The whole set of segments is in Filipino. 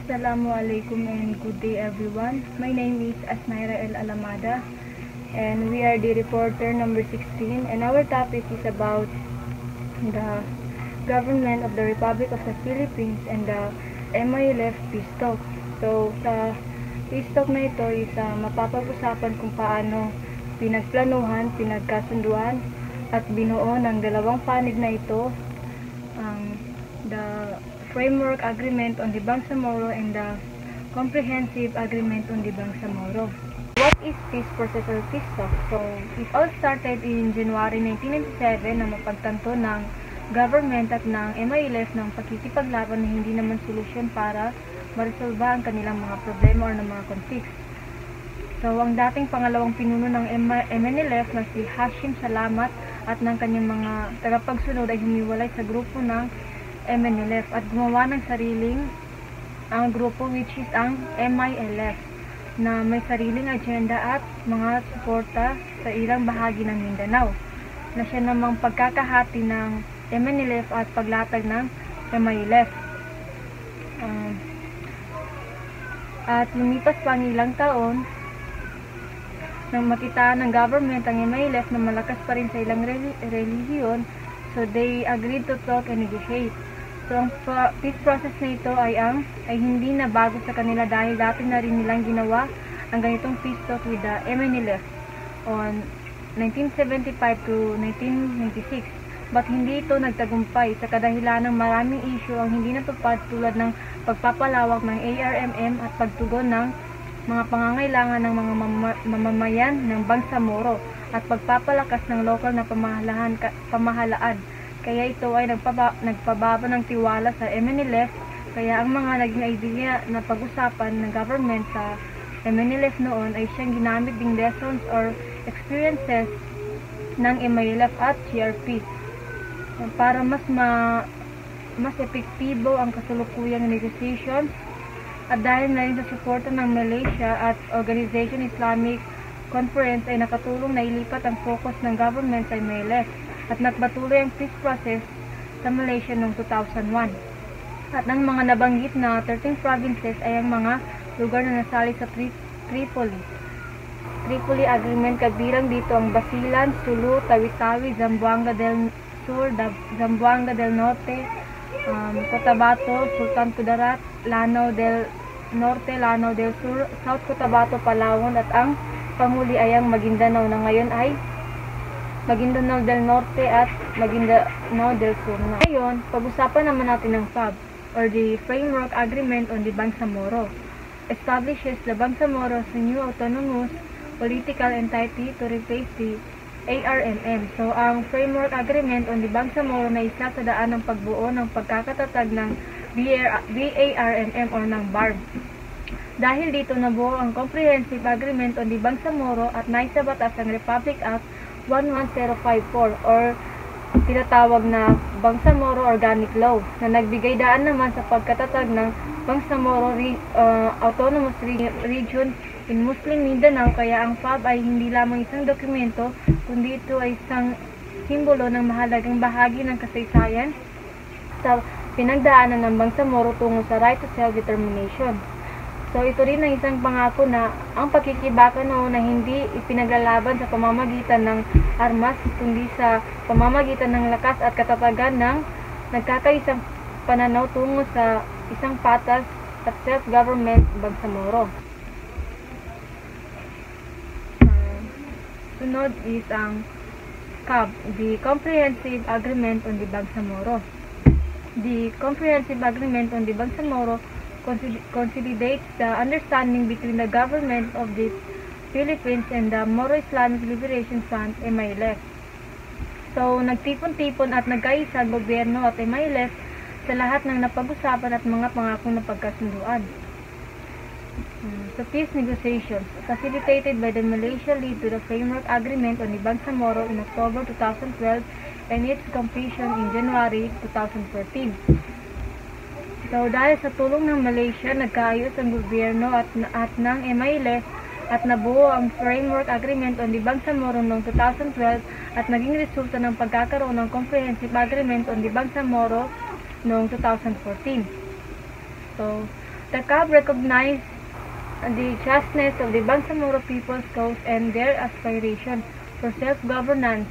Assalamualaikum and good day everyone. My name is Asnaira El Alamada and we are the reporter number 16, and our topic is about the government of the Republic of the Philippines and the MILF peace talk. So sa peace talk na ito is mapapag-usapan kung paano pinagplanuhan, pinagkasunduan at binuo ng dalawang panig na ito ang the Framework Agreement on the Bangsamoro and the Comprehensive Agreement on the Bangsamoro. What is peace process or peace talk? So, it all started in January 1997 na mapagtanto ng government at ng MILF ng pakikipaglaban na hindi naman solusyon para maresolba ang kanilang mga problema o ng mga conflicts. So, ang dating pangalawang pinuno ng MNLF na si Hashim Salamat at ng kanyang mga tagapagsunod ay humiwalay sa grupo ng MNLF at gumawa ng sariling ang grupo which is ang MILF na may sariling agenda at mga suporta sa ilang bahagi ng Mindanao na siya namang pagkakahati ng MNLF at paglatag ng MILF. At lumipas pa ang ilang taon nang makita ng government ang MILF na malakas pa rin sa ilang relihiyon, so they agreed to talk and negotiate. So, ang peace process na ito ay hindi na bago sa kanila dahil dati na rin nilang ginawa ang ganitong peace talk with the MNLF on 1975 to 1996. But hindi ito nagtagumpay sa kadahilan ng maraming issue ang hindi natupad tulad ng pagpapalawak ng ARMM at pagtugon ng mga pangangailangan ng mga mamamayan ng Bangsamoro at pagpapalakas ng local na pamahalaan. Kaya ito ay nagpababa ng tiwala sa MNLF, kaya ang mga naging idea na pag-usapan ng government sa MNLF noon ay siyang ginamit ding lessons or experiences ng MILF at CRP para mas epektibo ang kasalukuyang negotiations. At dahil na rin sa suporta ng Malaysia at Organization Islamic Conference ay nakatulong na ilipat ang focus ng government sa MILF at nagpatuloy ang peace process sa Malaysia noong 2001. At ang mga nabanggit na 13 provinces ay ang mga lugar na nasali sa Tripoli Agreement, kabilang dito ang Basilan, Sulu, Tawi-Tawi, Zamboanga del Sur, Zamboanga del Norte, Cotabato, Sultan Kudarat, Lanao del Norte, Lanao del Sur, South Cotabato, Palawan, at ang panghuli ay ang Maguindanao na ngayon ay Maguindanao del Norte at Maguindanao del Sur na. Ngayon, pag-usapan naman natin ng FAB or the Framework Agreement on the Bangsamoro. Establishes the Bangsamoro as a new autonomous political entity to replace the ARMM. So, ang Framework Agreement on the Bangsamoro na isa sa daan ng pagbuo ng pagkakatatag ng BARMM or ng BARM. Dahil dito nabuo ang Comprehensive Agreement on the Bangsamoro at naisabatas ang Republic Act 11054 or tinatawag na Bangsamoro Organic Law na nagbigay daan naman sa pagkatatag ng Bangsamoro Autonomous Region in Muslim Mindanao. Kaya ang FAB ay hindi lamang isang dokumento kundi ito ay isang simbolo ng mahalagang bahagi ng kasaysayan sa pinagdaanan ng Bangsamoro tungo sa right to self-determination. So, ito rin ang isang pangako na ang pagkikibaka noon na hindi ipinaglalaban sa pamamagitan ng armas, kundi sa pamamagitan ng lakas at katatagan ng nagkakaisang pananaw tungo sa isang patas at self-government Bangsamoro. Sunod is ang CAB, the Comprehensive Agreement on the Bangsamoro. The Comprehensive Agreement on the Bangsamoro consolidates the understanding between the government of the Philippines and the Moro Islamic Liberation Front, MILF. So, nagtipon-tipon at nagkaisa ang gobyerno at MILF sa lahat ng napag-usapan at mga pangakong napagkasunduan. So, peace negotiations facilitated by the Malaysia lead to the Framework Agreement on the Bangsamoro in October 2012 and its completion in January 2014. So, dahil sa tulong ng Malaysia, nagkaayos ang gobyerno at ng MILF at nabuo ang Framework Agreement on the Bangsamoro noong 2012 at naging resulta ng pagkakaroon ng Comprehensive Agreement on the Bangsamoro noong 2014. So, The CAB recognized the justness of the Bangsamoro people's cause and their aspiration for self-governance.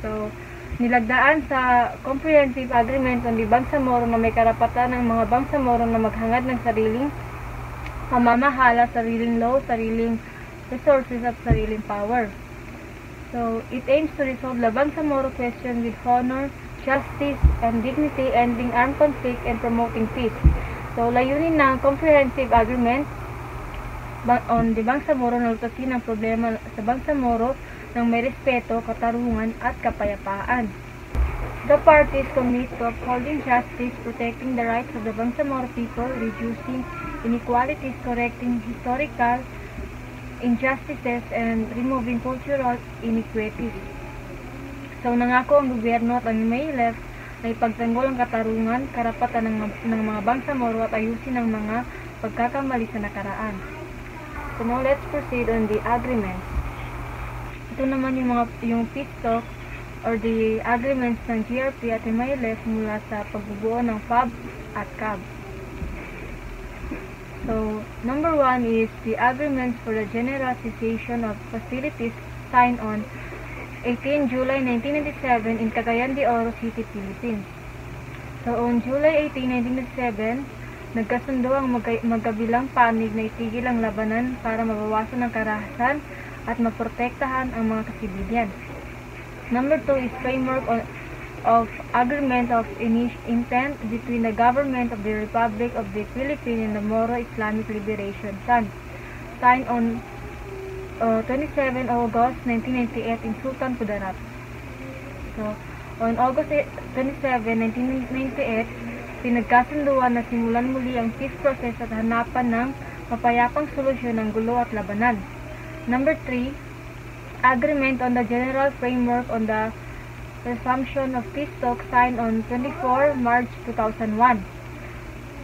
So, nilagdaan sa Comprehensive Agreement on the Bangsamoro na may karapatan ng mga Bangsamoro na maghangad ng sariling pamamahala, sariling law, sariling resources at sariling power. So, it aims to resolve the Bangsamoro question with honor, justice, and dignity, ending armed conflict and promoting peace. So, layunin ng Comprehensive Agreement on the Bangsamoro na lutasin ang problema sa Bangsamoro ng may respeto, katarungan, at kapayapaan. The parties commit to upholding justice, protecting the rights of the Bangsamoro people, reducing inequalities, correcting historical injustices, and removing cultural inequities. So, nangako ang gobyerno at ang MILF na ipagtanggol ang katarungan, karapatan ng mga Bangsamoro at ayusin ang mga pagkakamali sa nakaraan. So, now let's proceed on the agreements. Ito naman yung peace talk or the agreements ng GRP at MILF mula sa pagbubuo ng FAB at CAB. So, number 1 is the agreements for the general cessation of hostilities signed on 18 July 1997 in Cagayan de Oro City, Philippines. So, on July 18, 1997, nagkasundo ang magkabilang panig na itigil ang labanan para mabawasan ang karahasan at maprotektahan ang mga kasibilyan. Number 2 is framework of agreement of intent between the government of the Republic of the Philippines and the Moro Islamic Liberation Front, signed on 27 August 1998 in Sultan Kudarat. So, on August 27, 1998, pinagkasunduan na simulan muli ang peace process at hanapan ng mapayapang solusyon ng gulo at labanan. Number 3, agreement on the general framework on the resumption of peace talks signed on 24 March 2001.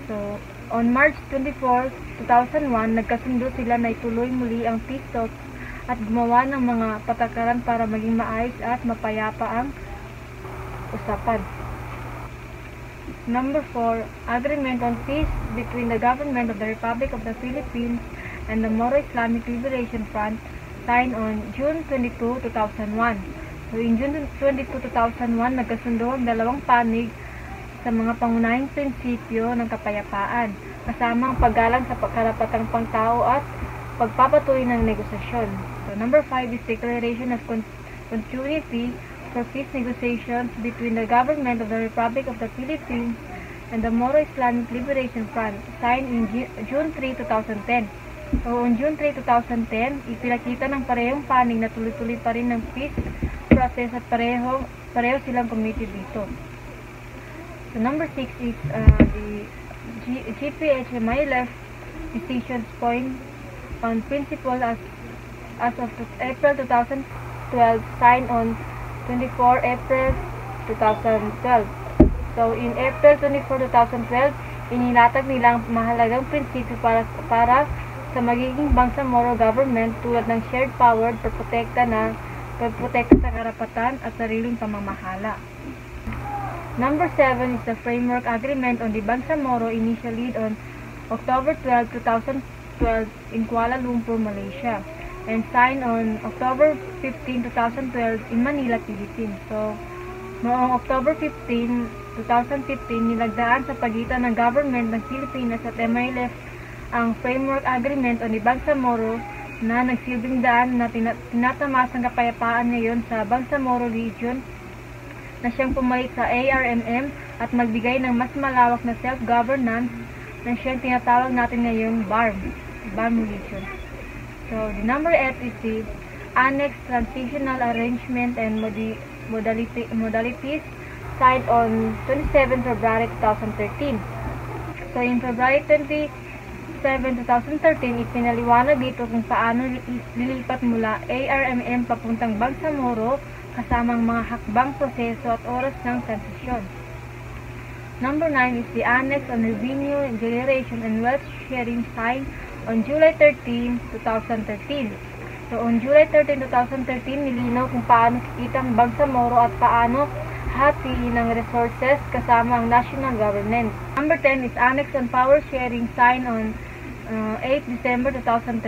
So, on March 24, 2001, nagkasundo sila na ituloy muli ang peace talks at gumawa ng mga patakaran para maging maayos at mapayapa ang usapan. Number 4, agreement on peace between the government of the Republic of the Philippines and the Moro Islamic Liberation Front, signed on June 22, 2001. So, in June 22, 2001, nagkasundo ang dalawang panig sa mga pangunahing prinsipyo ng kapayapaan, kasama ang paggalang sa karapatang pangtao at pagpapatuloy ng negosasyon. So, number 5 is declaration of continuity for peace negotiations between the government of the Republic of the Philippines and the Moro Islamic Liberation Front, signed in June 3, 2010. So, on June 3, 2010, ipinakita ng parehong panig na tuloy-tuloy pa rin ng peace process at pareho silang committed dito. So, number 6 is the GPH-MILF decisions point on principle as of April 2012, signed on 24 April 2012. So, in April 24, 2012, inilatag nilang mahalagang prinsipyo para sa magiging Bangsamoro government tulad ng shared power para protekta sa karapatan at sariling pamamahala. Number 7 is the framework agreement on the Bangsamoro initially on October 12, 2012 in Kuala Lumpur, Malaysia, and signed on October 15, 2012 in Manila, Philippines. So, noong October 15, 2015, nilagdaan sa pagitan ng government ng Pilipinas at MILF ang Framework Agreement on the Bangsamoro na nagsilbing daan na tinatamas ang kapayapaan ngayon sa Bangsamoro region na siyang pumalit sa ARMM at magbigay ng mas malawak na self-governance na siyang tinatawag natin ngayon BARM region. So, the number 8 is the Annex Transitional Arrangement and Modalities signed on 27 February 2013. So, in February 27, 2013, ipinaliwanag dito kung paano lilipat mula ARMM papuntang Bangsamoro kasamang mga hakbang proseso at oras ng transisyon. Number 9 is the Annex on Revenue Generation and Wealth Sharing signed on July 13, 2013. So, on July 13, 2013, nilinaw kung paano kikita ang Bangsamoro at paano paghati ng resources kasama ang national government. Number 10 is Annex on Power Sharing signed on 8 December 2013.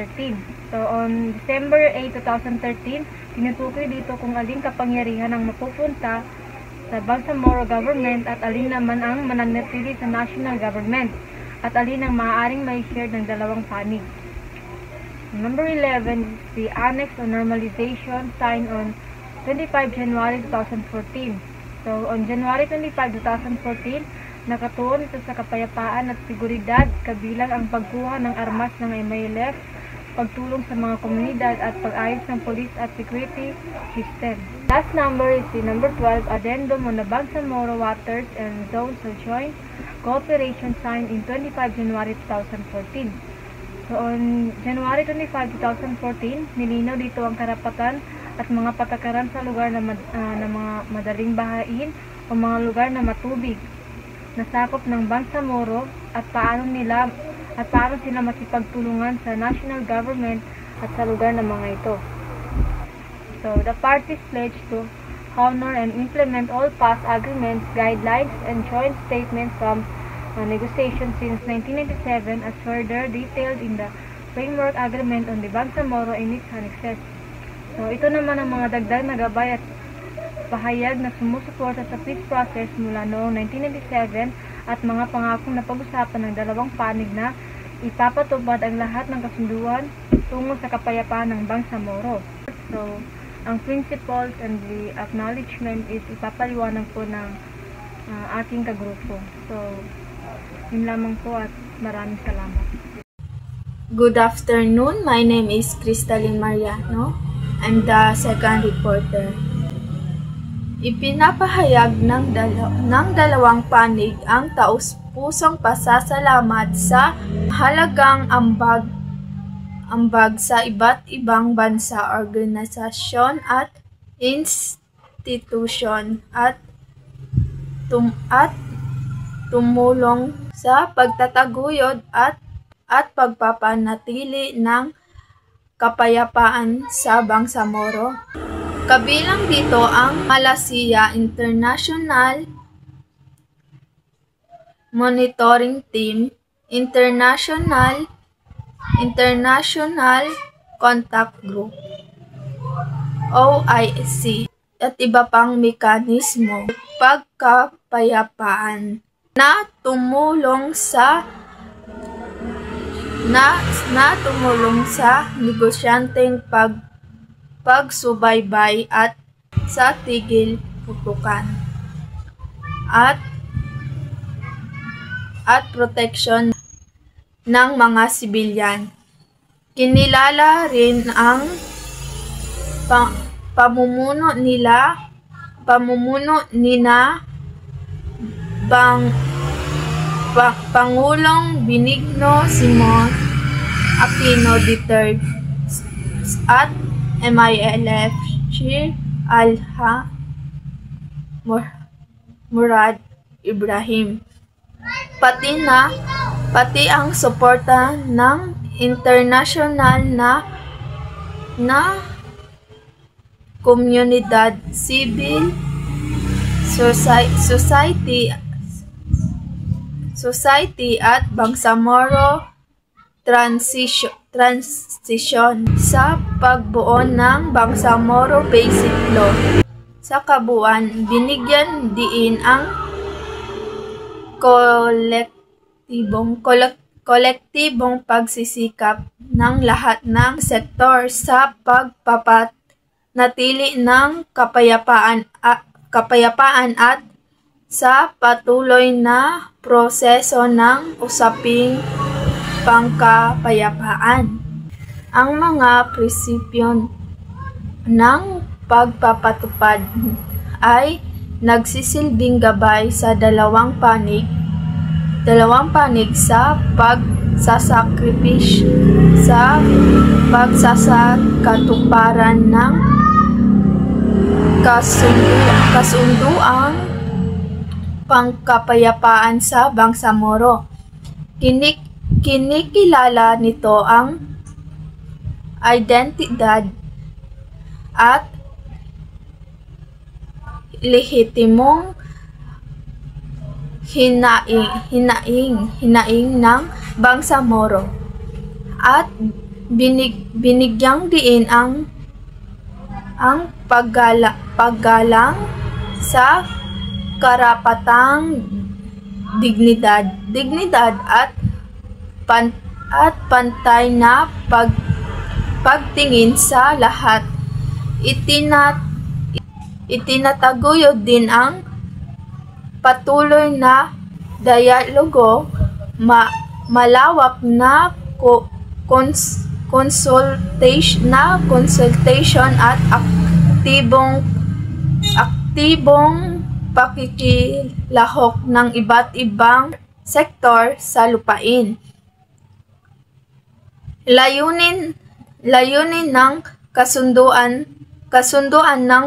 So, on December 8, 2013, tinutukoy dito kung aling kapangyarihan ang mapupunta sa Bangsamoro government at alin naman ang mananatili sa national government at alin ang maaaring may share ng dalawang panig. Number 11 is the Annex on Normalization signed on 25 January 2014. So, on January 25, 2014, nakatuon ito sa kapayapaan at seguridad kabilang ang pagkuha ng armas ng MILF, pagtulong sa mga komunidad at pag-ayos ng police at security system. Last number is the number 12, Addendum on the Bangsamoro Waters and Zones of Joint Cooperation signed in 25 January 2014. So, on January 25, 2014, nilinaw dito ang karapatan at mga patakaran sa lugar na mga madaling bahain o mga lugar na matubig na sakop ng Bangsamoro at paano sila makipagtulungan sa national government at sa lugar ng mga ito. So, the parties pledge to honor and implement all past agreements, guidelines, and joint statements from negotiations since 1997 as further detailed in the Framework Agreement on the Bangsamoro and its annexes. So, ito naman ang mga dagdag na gabay at pahayag na sumusuporta sa peace process mula noong 1997 at mga pangakong napag-usapan ng dalawang panig na ipapatupad ang lahat ng kasunduan tungo sa kapayapaan ng Bangsamoro. So, ang principles and the acknowledgement is ipapaliwanag po ng ating kagrupo. So, yun lamang po at maraming salamat. Good afternoon. My name is Cristalyn Mariano. I'm the second reporter. Ipinapahayag ng dalawang panig ang taus-pusong pasasalamat sa halagang ambag sa iba't ibang bansa, organisasyon at institusyon at tumulong sa pagtataguyod at pagpapanatili ng kapayapaan sa Bangsamoro. Kabilang dito ang Malaysia International Monitoring Team, International Contact Group, OIC, at iba pang mekanismo pagkapayapaan na tumulong sa negosyanteng pagsubaybay at sa tigil putukan at proteksyon ng mga sibilyan. Kinilala rin ang pamumuno Pangulong Benigno Simon Aquino III at MILF Chair Alha Murad Ibrahim, pati ang suporta ng international na komunidad, civil society at Bangsamoro transition sa pagbuo ng Bangsamoro Basic Law. Sa kabuuan, binigyan diin ang kolektibong pagsisikap ng lahat ng sektor sa pagpapanatili ng kapayapaan at sa patuloy na proseso ng usaping pangkapayapaan. Ang mga prinsipyo ng pagpapatupad ay nagsisilbing gabay sa dalawang panig sa pagsasakripisyo sa pagsasakatuparan ng kasunduang pangkapayapaan sa Bangsamoro. Kinikilala nito ang identidad at lehitimong hinaing ng Bangsamoro at binigyang diin ang paggalang sa karapatang dignidad at pantay na pagtingin sa lahat. Itinataguyod din ang patuloy na dialogo, malawak na consultation at aktibong pakikilahok ng iba't ibang sektor sa lupain. Layunin ng kasunduan ng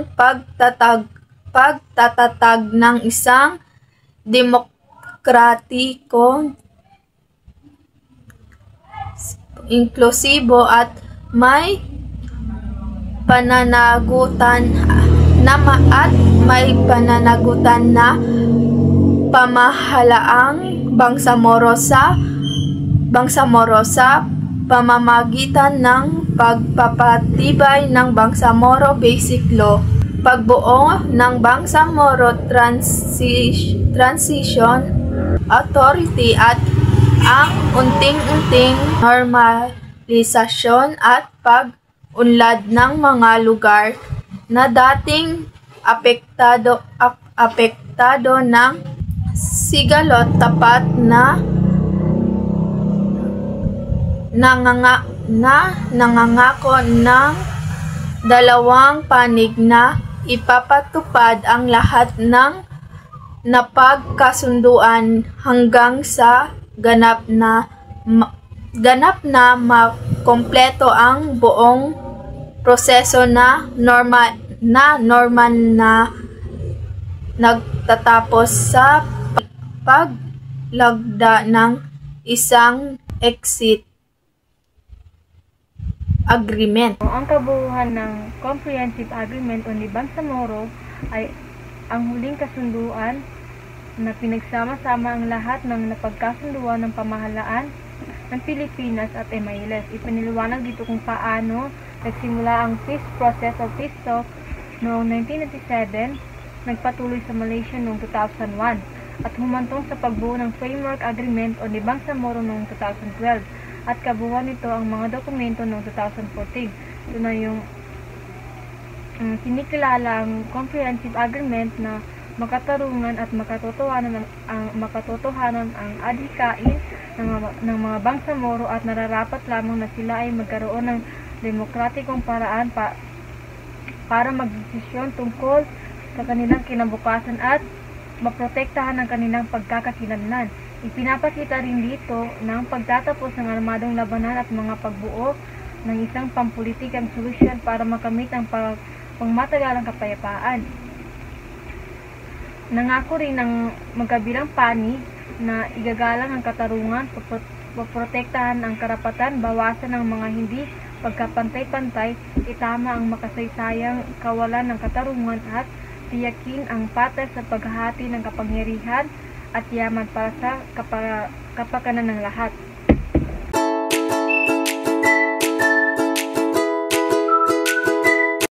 pagtatatag ng isang demokratiko, inklusibo at may pananagutan na pamahalaang Bangsamoro sa pamamagitan ng pagpapatibay ng Bangsamoro Basic Law, pagbuo ng Bangsamoro Transition Authority at ang unting-unting normalisasyon at pag-unlad ng mga lugar na dating apektado ng sigalot, tapat na nangangako ng dalawang panig na ipapatupad ang lahat ng napagkasunduan hanggang sa ganap na makompleto ang buong proseso na normal na nagtatapos sa paglagda ng isang exit agreement. Ang kabuuan ng Comprehensive Agreement on the Bangsamoro ay ang huling kasunduan na pinagsama-sama ang lahat ng napagkasunduan ng pamahalaan ng Pilipinas at MILF. Ipiniliwanag dito kung paano nagsimula ang peace process o peace talk noong 1997, nagpatuloy sa Malaysia noong 2001, at humantong sa pagbuo ng Framework Agreement on the Bangsamoro noong 2012, at kabuuan nito ang mga dokumento noong 2014. Ito na yung kinikilala ang Comprehensive Agreement na makatarungan at makatotohanan ang adhikain ng mga Bangsamoro at nararapat lamang na sila ay magkaroon ng demokratikong paraan para magdesisyon tungkol sa kanilang kinabukasan at maprotektahan ang kanilang pagkakakilanlan. Ipinapakita rin dito ng pagtatapos ng armadong labanan at mga pagbuo ng isang pampulitikang solusyon para makamit ang pangmatagalang kapayapaan. Nangako rin ng magkabilang panig na igagalang ang katarungan, poprotektahan ang karapatan, bawasan ang mga hindi pagkapantay-pantay, itama ang makasaysayang kawalan ng katarungan at tiyakin ang patas sa paghahati ng kapangyarihan at yaman para sa kapakanan ng lahat.